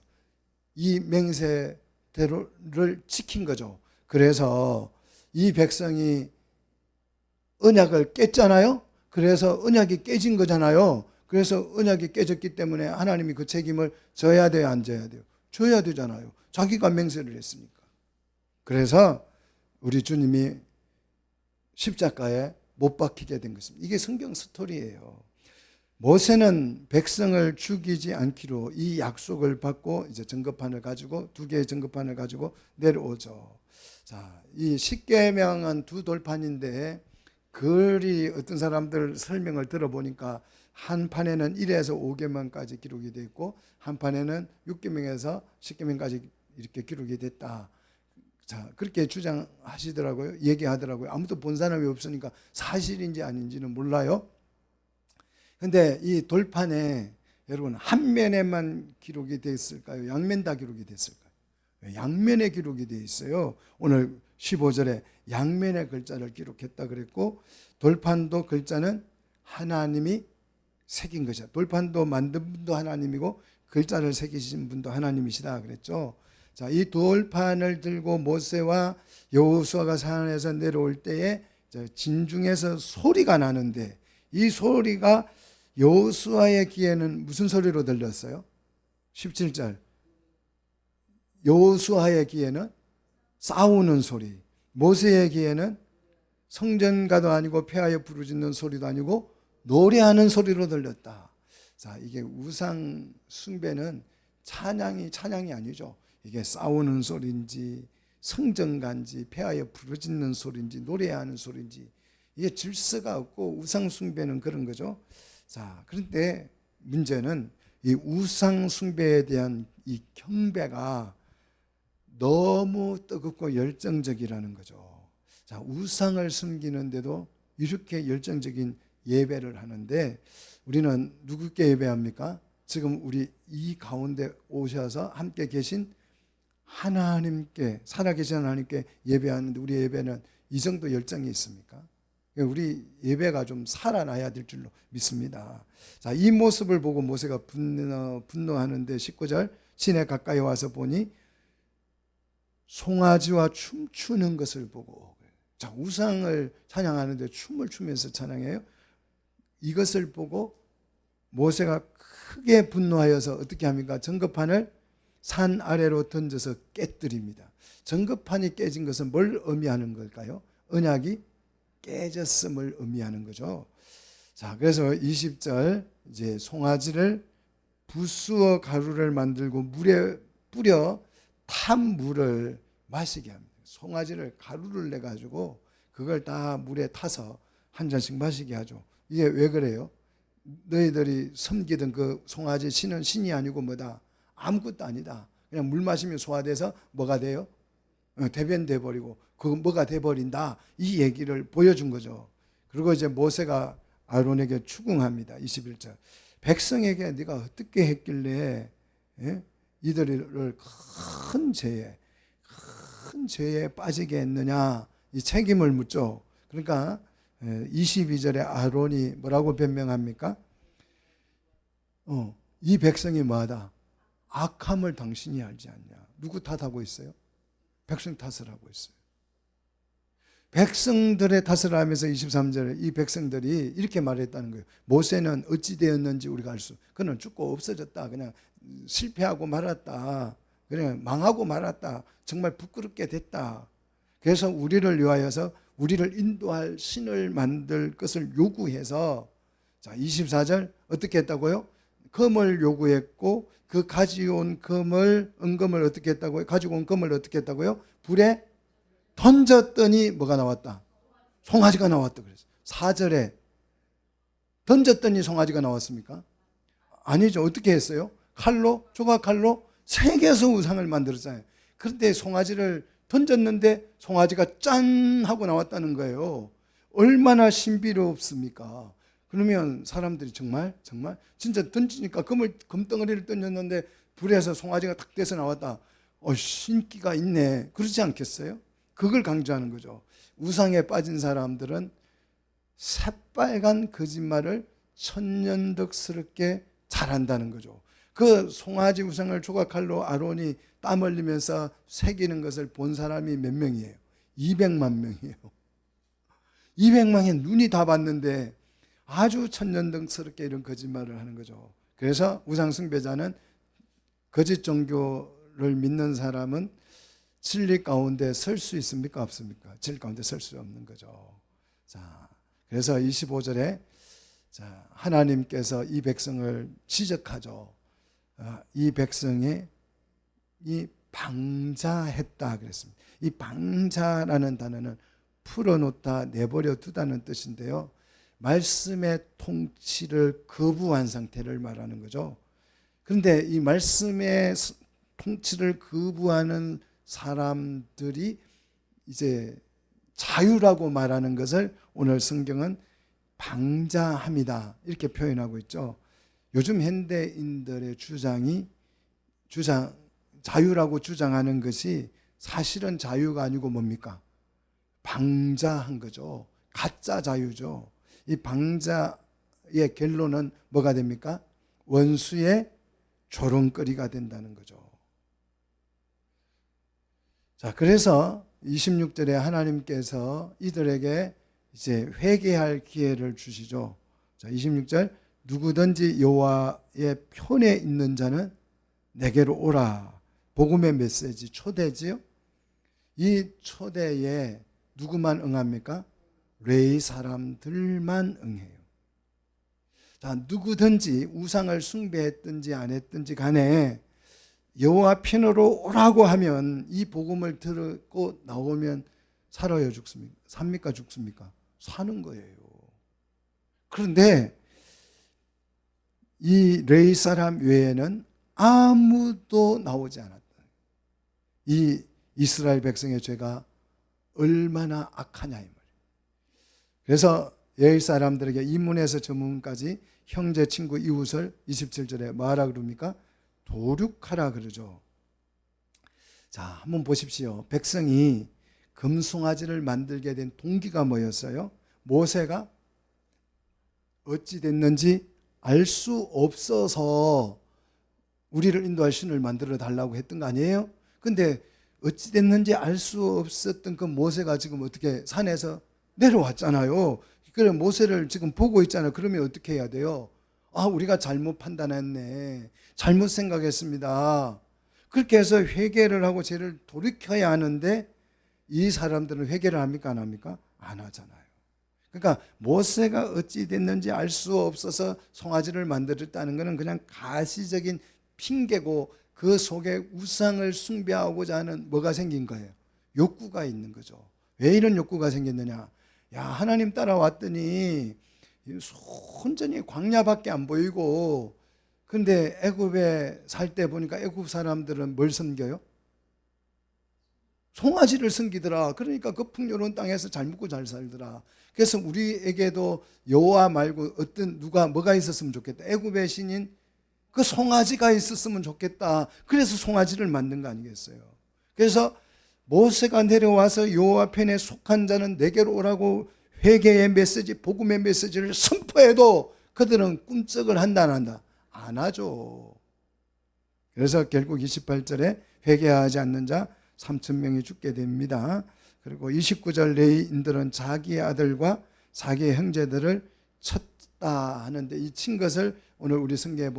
이 맹세대로를 지킨 거죠. 그래서 이 백성이 언약을 깼잖아요. 그래서 언약이 깨진 거잖아요. 그래서 언약이 깨졌기 때문에 하나님이 그 책임을 져야 돼요, 안 져야 돼요? 져야 되잖아요. 자기가 맹세를 했으니까. 그래서 우리 주님이 십자가에 못 박히게 된 것입니다. 이게 성경 스토리예요. 모세는 백성을 죽이지 않기로 이 약속을 받고 이제 증거판을 가지고 두 개의 증거판을 가지고 내려오죠. 자, 이 십계명은 두 돌판인데 글이 어떤 사람들 설명을 들어보니까 한 판에는 1에서 5계명까지 기록이 되어 있고 한 판에는 6계명에서 10계명까지 이렇게 기록이 됐다. 자, 그렇게 주장하시더라고요. 얘기하더라고요. 아무도 본 사람이 없으니까 사실인지 아닌지는 몰라요. 근데 이 돌판에 여러분 한 면에만 기록이 됐을까요? 양면 다 기록이 됐을까요? 양면에 기록이 되어 있어요. 오늘 15절에 양면의 글자를 기록했다 그랬고 돌판도 글자는 하나님이 새긴 것이다. 돌판도 만든 분도 하나님이고 글자를 새기신 분도 하나님이시다 그랬죠. 자, 이 돌판을 들고 모세와 여호수아가 산에서 내려올 때에 진중에서 소리가 나는데 이 소리가 여호수아의 귀에는 무슨 소리로 들렸어요? 17절 여호수아의 귀에는 싸우는 소리, 모세의 귀에는 성전가도 아니고 폐하여 부르짖는 소리도 아니고 노래하는 소리로 들렸다. 자, 이게 우상 숭배는 찬양이 아니죠. 이게 싸우는 소리인지 성전가인지 폐하여 부르짖는 소리인지 노래하는 소리인지 이게 질서가 없고 우상 숭배는 그런 거죠. 자, 그런데 문제는 이 우상 숭배에 대한 이 경배가 너무 뜨겁고 열정적이라는 거죠. 자, 우상을 섬기는데도 이렇게 열정적인 예배를 하는데 우리는 누구께 예배합니까? 지금 우리 이 가운데 오셔서 함께 계신 하나님께, 살아계신 하나님께 예배하는데 우리 예배는 이 정도 열정이 있습니까? 우리 예배가 좀 살아나야 될 줄로 믿습니다. 자, 이 모습을 보고 모세가 분노하는데 19절 시내 가까이 와서 보니 송아지와 춤추는 것을 보고, 자, 우상을 찬양하는데 춤을 추면서 찬양해요. 이것을 보고 모세가 크게 분노하여서 어떻게 합니까? 전급판을 산 아래로 던져서 깨뜨립니다. 전급판이 깨진 것은 뭘 의미하는 걸까요? 언약이 깨졌음을 의미하는 거죠. 자, 그래서 20절 이제 송아지를 부수어 가루를 만들고 물에 뿌려 탄 물을 마시게 합니다. 송아지를 가루를 내 가지고 그걸 다 물에 타서 한 잔씩 마시게 하죠. 이게 왜 그래요? 너희들이 섬기던 그 송아지 신은 신이 아니고 뭐다? 아무것도 아니다. 그냥 물 마시면 소화돼서 뭐가 돼요? 대변돼 버리고 그거 뭐가 돼 버린다. 이 얘기를 보여준 거죠. 그리고 이제 모세가 아론에게 추궁합니다. 21절. 백성에게 네가 어떻게 했길래 이들을 큰 죄에 빠지게 했느냐, 이 책임을 묻죠. 그러니까 22절에 아론이 뭐라고 변명합니까? 이 백성이 뭐하다? 악함을 당신이 알지 않냐. 누구 탓하고 있어요? 백성 탓을 하고 있어요. 백성들의 탓을 하면서 23절에 이 백성들이 이렇게 말했다는 거예요. 모세는 어찌 되었는지 우리가 알 수, 그는 죽고 없어졌다. 그냥 실패하고 말았다. 그냥 망하고 말았다. 정말 부끄럽게 됐다. 그래서 우리를 위하여서 우리를 인도할 신을 만들 것을 요구해서, 자, 24절 어떻게 했다고요? 금을 요구했고 그 가져온 금을, 은금을 어떻게 했다고요? 가지고 온 금을 어떻게 했다고요? 불에 던졌더니 뭐가 나왔다? 송아지가 나왔다 그랬어요. 4절에 던졌더니 송아지가 나왔습니까? 아니죠. 어떻게 했어요? 칼로, 조각칼로 새겨서 우상을 만들었잖아요. 그런데 송아지를 던졌는데 송아지가 짠 하고 나왔다는 거예요. 얼마나 신비롭습니까? 그러면 사람들이 정말 진짜 던지니까 금덩어리를 던졌는데 불에서 송아지가 탁 떼서 나왔다. 신기가 있네. 그러지 않겠어요? 그걸 강조하는 거죠. 우상에 빠진 사람들은 새빨간 거짓말을 천연덕스럽게 잘한다는 거죠. 그 송아지 우상을 조각칼로 아론이 땀 흘리면서 새기는 것을 본 사람이 몇 명이에요? 200만 명이에요. 200만의 눈이 다 봤는데 아주 천연덕스럽게 이런 거짓말을 하는 거죠. 그래서 우상숭배자는, 거짓 종교를 믿는 사람은 진리 가운데 설 수 있습니까? 없습니까? 진리 가운데 설 수 없는 거죠. 자, 그래서 25절에 자, 하나님께서 이 백성을 지적하죠. 이 백성이 이 방자했다 그랬습니다. 이 방자라는 단어는 풀어놓다, 내버려 두다는 뜻인데요. 말씀의 통치를 거부한 상태를 말하는 거죠. 그런데 이 말씀의 통치를 거부하는 사람들이 이제 자유라고 말하는 것을 오늘 성경은 방자함이다 이렇게 표현하고 있죠. 요즘 현대인들의 자유라고 주장하는 것이 사실은 자유가 아니고 뭡니까? 방자한 거죠. 가짜 자유죠. 이 방자의 결론은 뭐가 됩니까? 원수의 조롱거리가 된다는 거죠. 자, 그래서 26절에 하나님께서 이들에게 이제 회개할 기회를 주시죠. 자, 26절 누구든지 여호와의 편에 있는 자는 내게로 오라. 복음의 메시지, 초대지요. 이 초대에 누구만 응합니까? 레위 사람들만 응해요. 자, 누구든지 우상을 숭배했든지 안 했든지 간에 여호와 편으로 오라고 하면, 이 복음을 듣고 나오면 살아요, 죽습니까? 삽니까, 죽습니까? 사는 거예요. 그런데 이 레위 사람 외에는 아무도 나오지 않았다. 이 이스라엘 백성의 죄가 얼마나 악하냐 이 말이에요. 그래서 레위 사람들에게 이문에서 저문까지 형제, 친구, 이웃을 27절에 뭐하라 그럽니까? 도륙하라 그러죠. 자, 한번 보십시오. 백성이 금송아지를 만들게 된 동기가 뭐였어요? 모세가 어찌 됐는지 알 수 없어서 우리를 인도할 신을 만들어 달라고 했던 거 아니에요? 근데 어찌 됐는지 알 수 없었던 그 모세가 지금 어떻게 산에서 내려왔잖아요. 그래 모세를 지금 보고 있잖아요. 그러면 어떻게 해야 돼요? 아, 우리가 잘못 판단했네. 잘못 생각했습니다. 그렇게 해서 회개를 하고 죄를 돌이켜야 하는데 이 사람들은 회개를 합니까? 안 합니까? 안 하잖아요. 그러니까 모세가 어찌 됐는지 알 수 없어서 송아지를 만들었다는 것은 그냥 가시적인 핑계고 그 속에 우상을 숭배하고자 하는 뭐가 생긴 거예요? 욕구가 있는 거죠. 왜 이런 욕구가 생겼느냐? 야, 하나님 따라왔더니 온전히 광야밖에 안 보이고, 근데 애굽에 살 때 보니까 애굽 사람들은 뭘 섬겨요? 송아지를 섬기더라. 그러니까 그 풍요로운 땅에서 잘 먹고 잘 살더라. 그래서 우리에게도 여호와 말고 어떤 누가 뭐가 있었으면 좋겠다. 애굽의 신인 그 송아지가 있었으면 좋겠다. 그래서 송아지를 만든 거 아니겠어요? 그래서 모세가 내려와서 여호와 편에 속한 자는 내게로 오라고 회개의 메시지, 복음의 메시지를 선포해도 그들은 꿈쩍을 한다 안 한다? 안 하죠. 그래서 결국 28절에 회개하지 않는 자 3,000명이 죽게 됩니다. 그리고 29절 레위인들은 자기의 아들과 자기의 형제들을 쳤다 하는데 이 친 것을 오늘 우리 성경에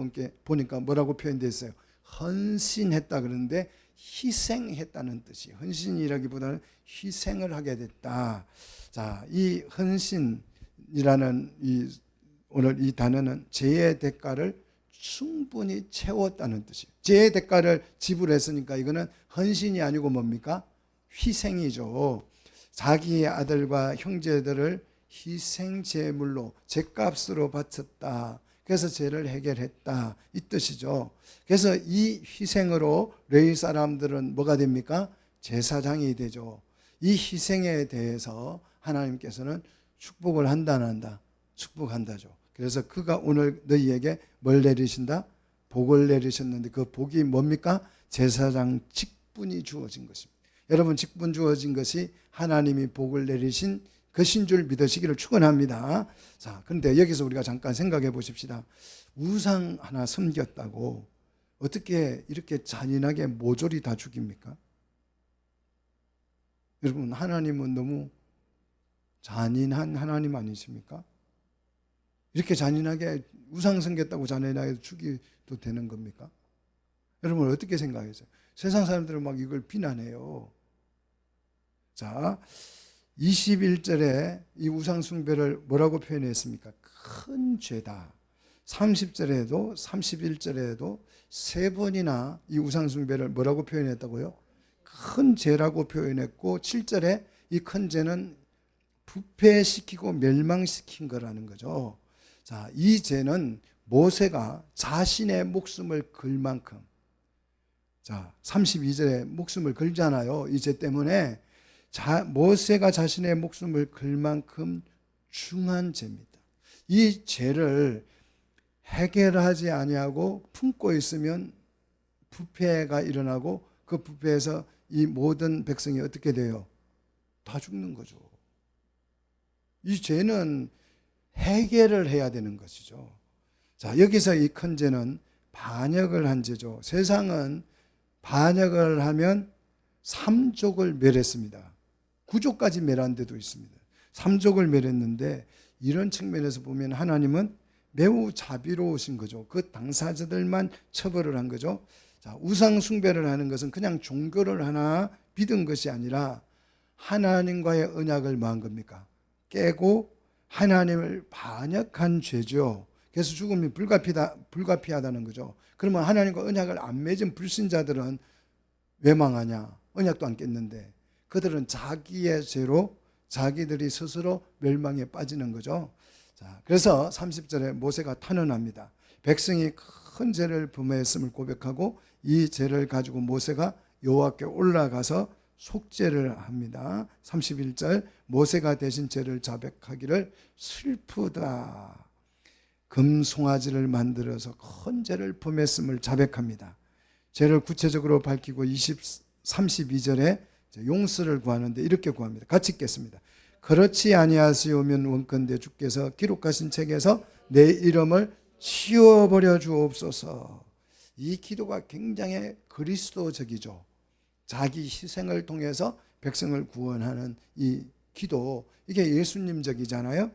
보니까 뭐라고 표현되어 있어요? 헌신했다 그러는데 희생했다는 뜻이, 헌신이라기보다는 희생을 하게 됐다. 자, 이 헌신이라는 오늘 이 단어는 죄의 대가를 충분히 채웠다는 뜻이에요. 죄의 대가를 지불했으니까 이거는 헌신이 아니고 뭡니까? 희생이죠. 자기의 아들과 형제들을 희생 제물로 죄값으로 바쳤다. 그래서 죄를 해결했다 이 뜻이죠. 그래서 이 희생으로 레위 사람들은 뭐가 됩니까? 제사장이 되죠. 이 희생에 대해서 하나님께서는 축복을 한다 안 한다? 축복한다죠. 그래서 그가 오늘 너희에게 뭘 내리신다? 복을 내리셨는데 그 복이 뭡니까? 제사장 직분이 주어진 것입니다. 여러분, 직분 주어진 것이 하나님이 복을 내리신 것인 줄 믿으시기를 축원합니다. 자, 그런데 여기서 우리가 잠깐 생각해 보십시다. 우상 하나 섬겼다고 어떻게 이렇게 잔인하게 모조리 다 죽입니까? 여러분, 하나님은 너무 잔인한 하나님 아니십니까? 이렇게 잔인하게 우상 섬겼다고 잔인하게 죽이도 되는 겁니까? 여러분 어떻게 생각하세요? 세상 사람들은 막 이걸 비난해요. 자, 21절에 이 우상 숭배를 뭐라고 표현했습니까? 큰 죄다. 30절에도 31절에도 세 번이나 이 우상 숭배를 뭐라고 표현했다고요? 큰 죄라고 표현했고 7절에 이 큰 죄는 부패시키고 멸망시킨 거라는 거죠. 자, 이 죄는 모세가 자신의 목숨을 걸 만큼, 자, 32절에 목숨을 걸잖아요. 이 죄 때문에 모세가 자신의 목숨을 걸 만큼 중한 죄입니다. 이 죄를 해결하지 아니하고 품고 있으면 부패가 일어나고 그 부패에서 이 모든 백성이 어떻게 돼요? 다 죽는 거죠. 이 죄는 해결을 해야 되는 것이죠. 자, 여기서 이 큰 죄는 반역을 한 죄죠. 세상은 반역을 하면 3족을 멸했습니다. 9족까지 멸한 데도 있습니다. 3족을 멸했는데 이런 측면에서 보면 하나님은 매우 자비로우신 거죠. 그 당사자들만 처벌을 한 거죠. 자, 우상 숭배를 하는 것은 그냥 종교를 하나 믿은 것이 아니라 하나님과의 언약을 뭐 한 겁니까? 깨고 하나님을 반역한 죄죠. 그래서 죽음이 불가피하다는 거죠. 그러면 하나님과 언약을 안 맺은 불신자들은 왜 망하냐? 언약도 안 깼는데 그들은 자기의 죄로 자기들이 스스로 멸망에 빠지는 거죠. 자, 그래서 30절에 모세가 탄원합니다. 백성이 큰 죄를 범했음을 고백하고 이 죄를 가지고 모세가 여호와께 올라가서 속죄를 합니다. 31절 모세가 대신 죄를 자백하기를 슬프다. 금송아지를 만들어서 큰 죄를 범했음을 자백합니다. 죄를 구체적으로 밝히고 32절에 용서를 구하는데 이렇게 구합니다. 같이 읽겠습니다. 그렇지 아니하시오면 원컨대 주께서 기록하신 책에서 내 이름을 치워버려 주옵소서. 이 기도가 굉장히 그리스도적이죠. 자기 희생을 통해서 백성을 구원하는 이 기도, 이게 예수님적이잖아요.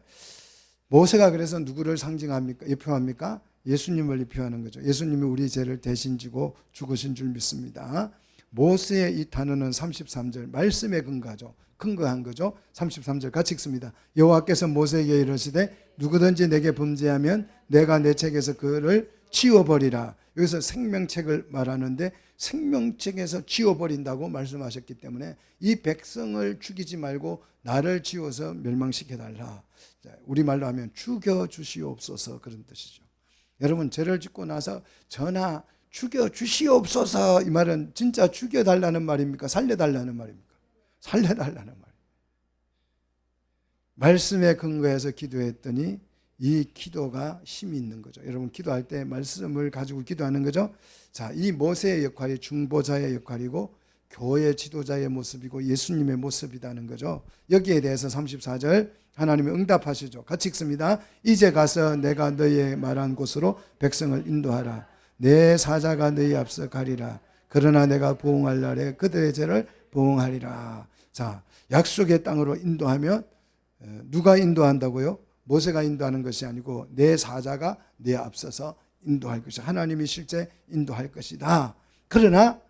모세가 그래서 누구를 상징합니까? 예표합니까? 예수님을 예표하는 거죠. 예수님이 우리 죄를 대신 지고 죽으신 줄 믿습니다. 모세의 이 단어는 33절 말씀에 근거한 거죠. 33절 같이 읽습니다. 여호와께서 모세에게 이르시되 누구든지 내게 범죄하면 내가 내 책에서 그를 치워버리라. 여기서 생명책을 말하는데 생명책에서 치워버린다고 말씀하셨기 때문에 이 백성을 죽이지 말고 나를 지워서 멸망시켜달라. 우리말로 하면 죽여주시옵소서, 그런 뜻이죠. 여러분, 죄를 짓고 나서 전하 죽여주시옵소서, 이 말은 진짜 죽여달라는 말입니까? 살려달라는 말입니까? 살려달라는 말입니다. 말씀에 근거해서 기도했더니 이 기도가 힘이 있는 거죠. 여러분, 기도할 때 말씀을 가지고 기도하는 거죠. 자, 이 모세의 역할이 중보자의 역할이고 교회 지도자의 모습이고 예수님의 모습이라는 거죠. 여기에 대해서 34절 하나님이 응답하시죠. 같이 읽습니다. 이제 가서 내가 너희의 말한 곳으로 백성을 인도하라. 내 사자가 너희 앞서 가리라. 그러나 내가 보응할 날에 그들의 죄를 보응하리라. 자, 약속의 땅으로 인도하면 누가 인도한다고요? 모세가 인도하는 것이 아니고 내 사자가 내 앞서서 인도할 것이다. 하나님이 실제 인도할 것이다. 그러나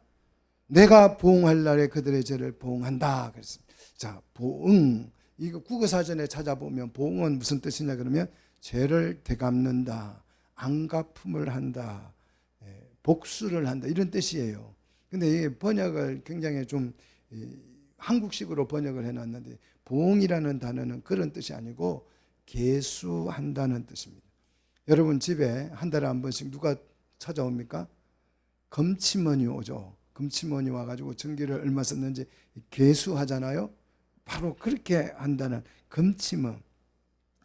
내가 보응할 날에 그들의 죄를 보응한다 그랬습니다. 자, 보응, 이거 국어사전에 찾아보면 보응은 무슨 뜻이냐 그러면 죄를 되갚는다, 안갚음을 한다, 복수를 한다, 이런 뜻이에요. 근데 이 번역을 굉장히 좀 한국식으로 번역을 해놨는데 보응이라는 단어는 그런 뜻이 아니고 계수한다는 뜻입니다. 여러분, 집에 한 달에 한 번씩 누가 찾아옵니까? 금치머니 오죠. 금치머니 와가지고 전기를 얼마 썼는지 계수하잖아요. 바로 그렇게 한다는, 금치머,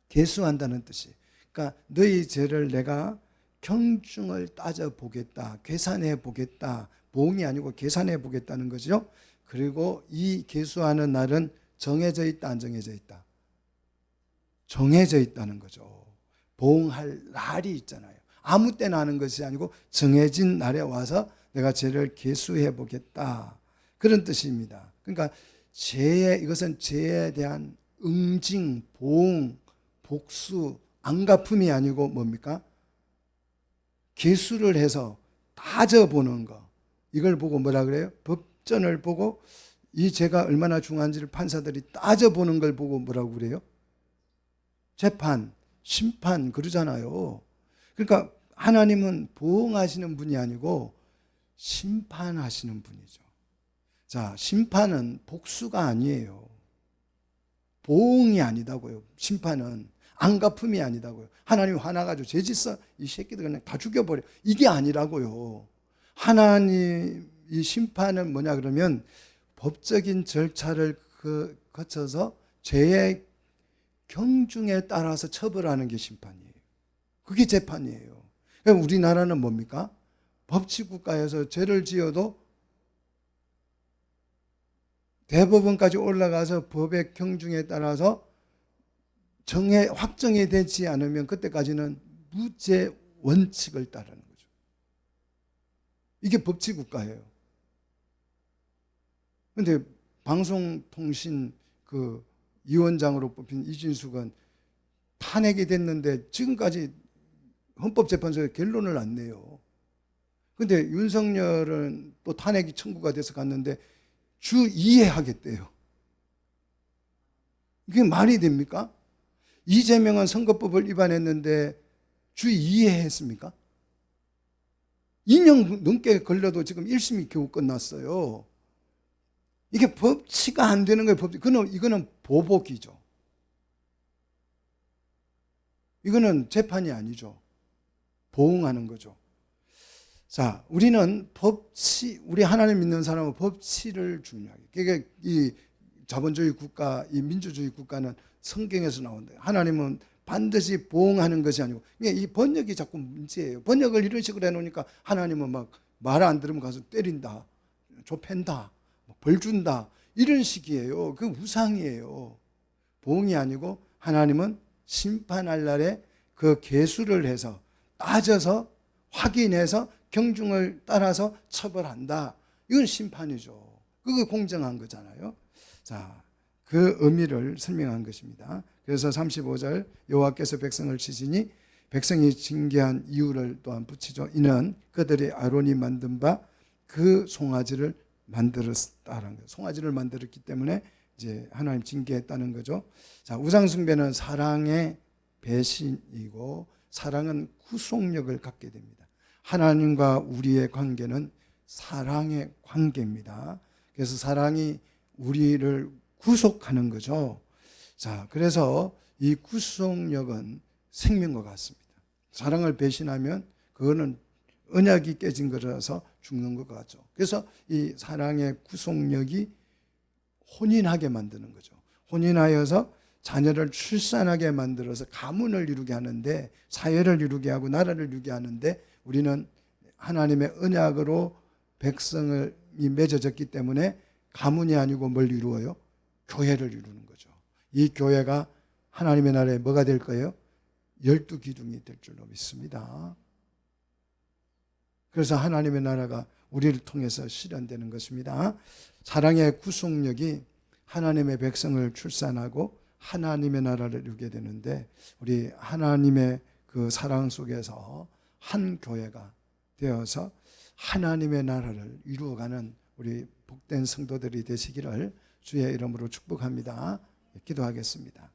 계수한다는 뜻이. 그러니까 너희 죄를 내가 경중을 따져보겠다, 계산해 보겠다. 보응이 아니고 계산해 보겠다는 거죠. 그리고 이 계수하는 날은 정해져 있다, 안 정해져 있다? 정해져 있다는 거죠. 보응할 날이 있잖아요. 아무 때나 하는 것이 아니고 정해진 날에 와서 내가 죄를 계수해 보겠다, 그런 뜻입니다. 그러니까 이것은 죄에 대한 응징, 보응, 복수, 안갚음이 아니고 뭡니까? 계수를 해서 따져보는 거. 이걸 보고 뭐라 그래요? 법전을 보고 이 죄가 얼마나 중요한지를 판사들이 따져보는 걸 보고 뭐라고 그래요? 재판, 심판 그러잖아요. 그러니까 하나님은 보응하시는 분이 아니고 심판하시는 분이죠. 자, 심판은 복수가 아니에요. 보응이 아니다고요. 심판은 안갚음이 아니다고요. 하나님 화나가지고 죄짓어 이 새끼들 그냥 다 죽여버려, 이게 아니라고요. 하나님 이 심판은 뭐냐 그러면 법적인 절차를 거쳐서 죄의 경중에 따라서 처벌하는 게 심판이에요. 그게 재판이에요. 그럼 우리나라는 뭡니까? 법치국가에서 죄를 지어도 대법원까지 올라가서 법의 경중에 따라서 확정이 되지 않으면 그때까지는 무죄 원칙을 따르는 거죠. 이게 법치국가예요. 그런데 방송통신 위원장으로 뽑힌 이진숙은 탄핵이 됐는데 지금까지 헌법재판소에 결론을 안 내요. 그런데 윤석열은 또 탄핵이 청구가 돼서 갔는데 주 2회 하겠대요. 이게 말이 됩니까? 이재명은 선거법을 위반했는데 주 2회 했습니까? 2년 넘게 걸려도 지금 1심이 겨우 끝났어요. 이게 법치가 안 되는 거예요. 이거는 보복이죠. 이거는 재판이 아니죠. 보응하는 거죠. 자, 우리는 우리 하나님 믿는 사람은 법치를 중요하게. 그러니까 이 자본주의 국가, 이 민주주의 국가는 성경에서 나온다. 하나님은 반드시 보응하는 것이 아니고, 이 번역이 자꾸 문제예요. 번역을 이런 식으로 해놓으니까 하나님은 막 말 안 들으면 가서 때린다, 좁힌다, 벌 준다, 이런 식이에요. 그 우상이에요. 봉이 아니고 하나님은 심판할 날에 그 계수를 해서 따져서 확인해서 경중을 따라서 처벌한다. 이건 심판이죠. 그거 공정한 거잖아요. 자, 그 의미를 설명한 것입니다. 그래서 35절 여호와께서 백성을 치시니 백성이 징계한 이유를 또한 붙이죠. 이는 그들이 아론이 만든 바 그 송아지를 만들었다라는 거예요. 송아지를 만들었기 때문에 이제 하나님 징계했다는 거죠. 자, 우상 숭배는 사랑의 배신이고 사랑은 구속력을 갖게 됩니다. 하나님과 우리의 관계는 사랑의 관계입니다. 그래서 사랑이 우리를 구속하는 거죠. 자, 그래서 이 구속력은 생명과 같습니다. 사랑을 배신하면 그거는 언약이 깨진 거라서 죽는 것 같죠. 그래서 이 사랑의 구속력이 혼인하게 만드는 거죠. 혼인하여서 자녀를 출산하게 만들어서 가문을 이루게 하는데, 사회를 이루게 하고 나라를 이루게 하는데, 우리는 하나님의 언약으로 백성이 맺어졌기 때문에 가문이 아니고 뭘 이루어요? 교회를 이루는 거죠. 이 교회가 하나님의 나라에 뭐가 될 거예요? 12기둥이 될 줄로 믿습니다. 그래서 하나님의 나라가 우리를 통해서 실현되는 것입니다. 사랑의 구속력이 하나님의 백성을 출산하고 하나님의 나라를 이루게 되는데, 우리 하나님의 그 사랑 속에서 한 교회가 되어서 하나님의 나라를 이루어가는 우리 복된 성도들이 되시기를 주의 이름으로 축복합니다. 기도하겠습니다.